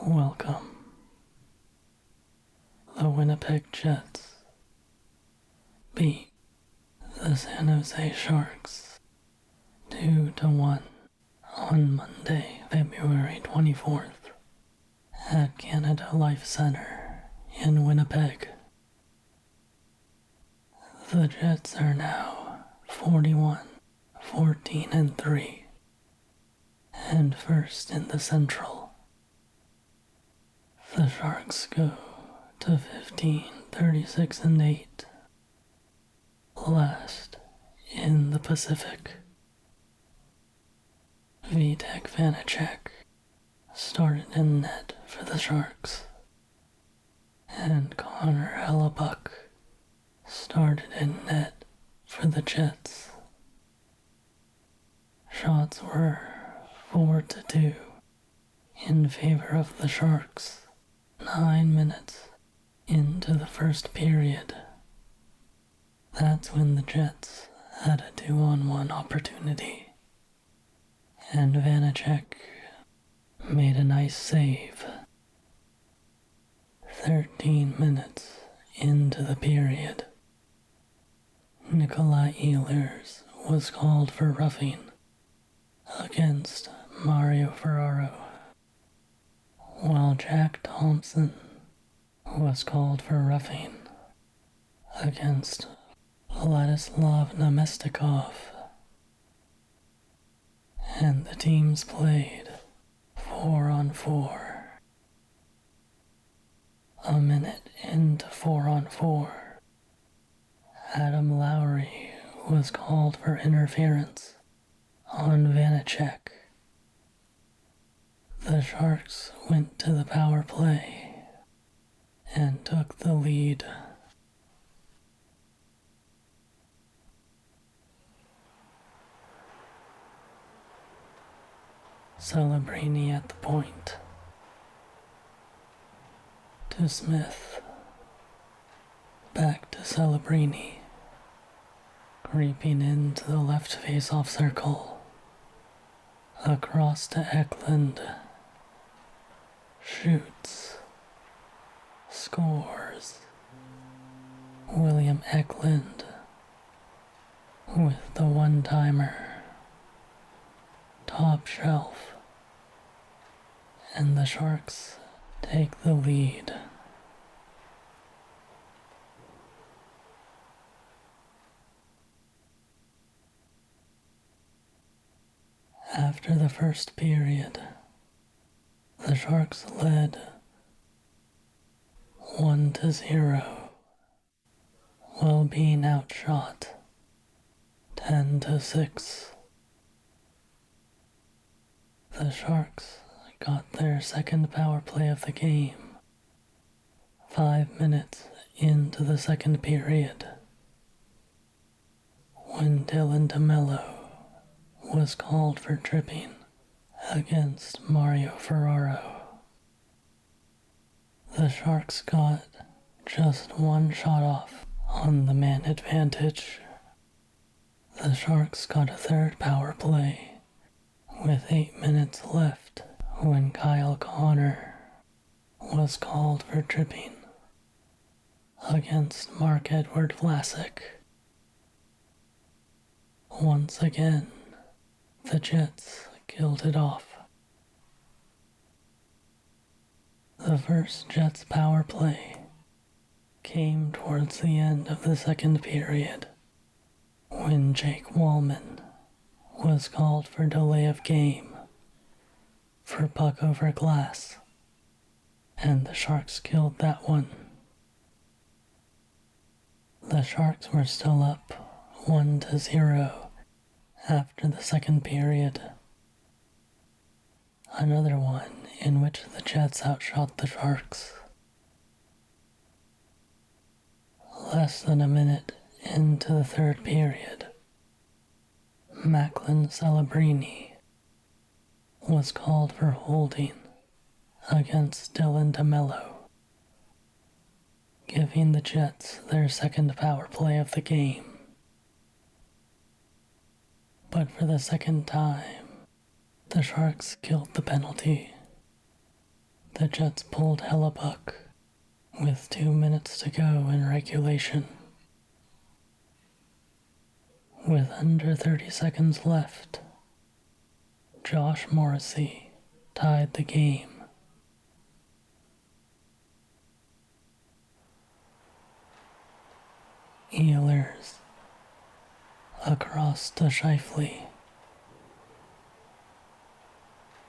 Welcome. The Winnipeg Jets beat the San Jose Sharks 2-1 on Monday, February 24th at Canada Life Centre in Winnipeg. The Jets are now 41-14-3 and first in the Central. The Sharks go to 15-36-8, last in the Pacific. Vitek Vanacek started in net for the Sharks, and Connor Hellebuck started in net for the Jets. Shots were 4-2 in favor of the Sharks 9 minutes into the first period. That's when the Jets had a 2-on-1 opportunity, and Vanacek made a nice save. 13 minutes into the period, Nikolai Ehlers was called for roughing against Mario Ferraro, while Jack Thompson was called for roughing against Vladislav Namestnikov, and the teams played 4-on-4. A minute into 4-on-4, Adam Lowry was called for interference on Vanacek. The Sharks went to the power play and took the lead. Celebrini at the point. To Smith. Back to Celebrini. Creeping into the left face-off circle. Across to Eklund. Shoots. Scores. William Eklund with the one-timer. Top shelf. And the Sharks take the lead. After the first period, the Sharks led 1-0, while being outshot 10-6. The Sharks got their second power play of the game 5 minutes into the second period, when Dylan DeMello was called for tripping against Mario Ferraro. The Sharks got just one shot off on the man advantage. The Sharks got a third power play with 8 minutes left when Kyle Connor was called for tripping against Mark-Edward Vlasic. Once again, the Jets killed it off. The first Jets power play came towards the end of the second period, when Jake Wallman was called for delay of game for puck over glass, and the Sharks killed that one. The Sharks were still up 1-0 after the second period. Another one in which the Jets outshot the Sharks. Less than a minute into the third period, Macklin Celebrini was called for holding against Dylan DeMello, giving the Jets their second power play of the game. But for the second time, the Sharks killed the penalty. The Jets pulled Hellebuck with 2 minutes to go in regulation. With under 30 seconds left, Josh Morrissey tied the game. Ehlers across to Scheifele.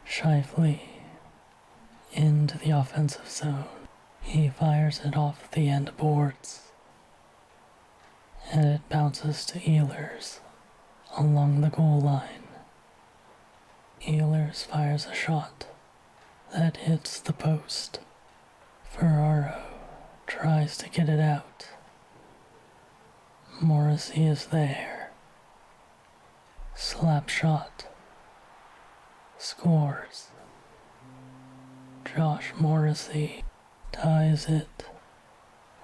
Scheifele into the offensive zone. He fires it off the end boards, and it bounces to Ehlers along the goal line. Ehlers fires a shot that hits the post. Ferraro tries to get it out. Morrissey is there. Slap shot. Scores. Josh Morrissey ties it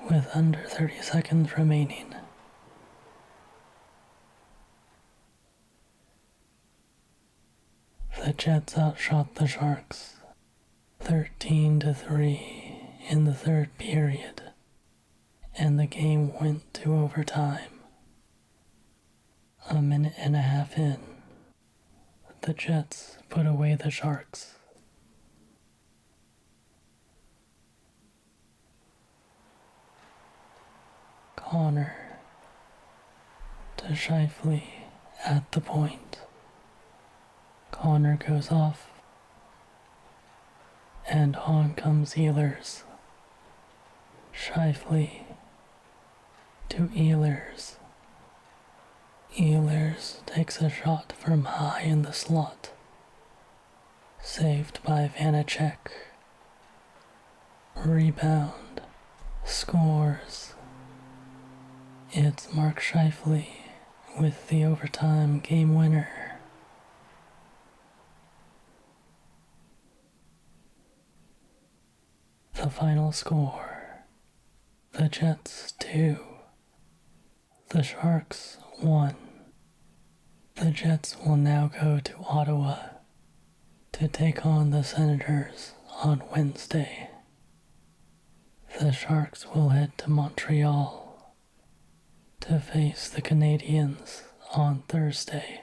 with under 30 seconds remaining. The Jets outshot the Sharks 13-3 in the third period, and the game went to overtime. A minute and a half in, the Jets put away the Sharks. Connor to Scheifele at the point. Connor goes off, and on comes Ehlers. Scheifele to Ehlers. Ehlers takes a shot from high in the slot. Saved by Vanacek. Rebound. Scores. It's Mark Scheifele with the overtime game winner. The final score: the Jets 2, the Sharks 1. The Jets will now go to Ottawa to take on the Senators on Wednesday. The Sharks will head to Montreal to face the Canadiens on Thursday.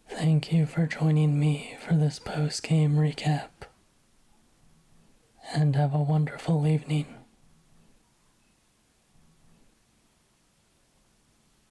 Thank you for joining me for this post-game recap, and have a wonderful evening.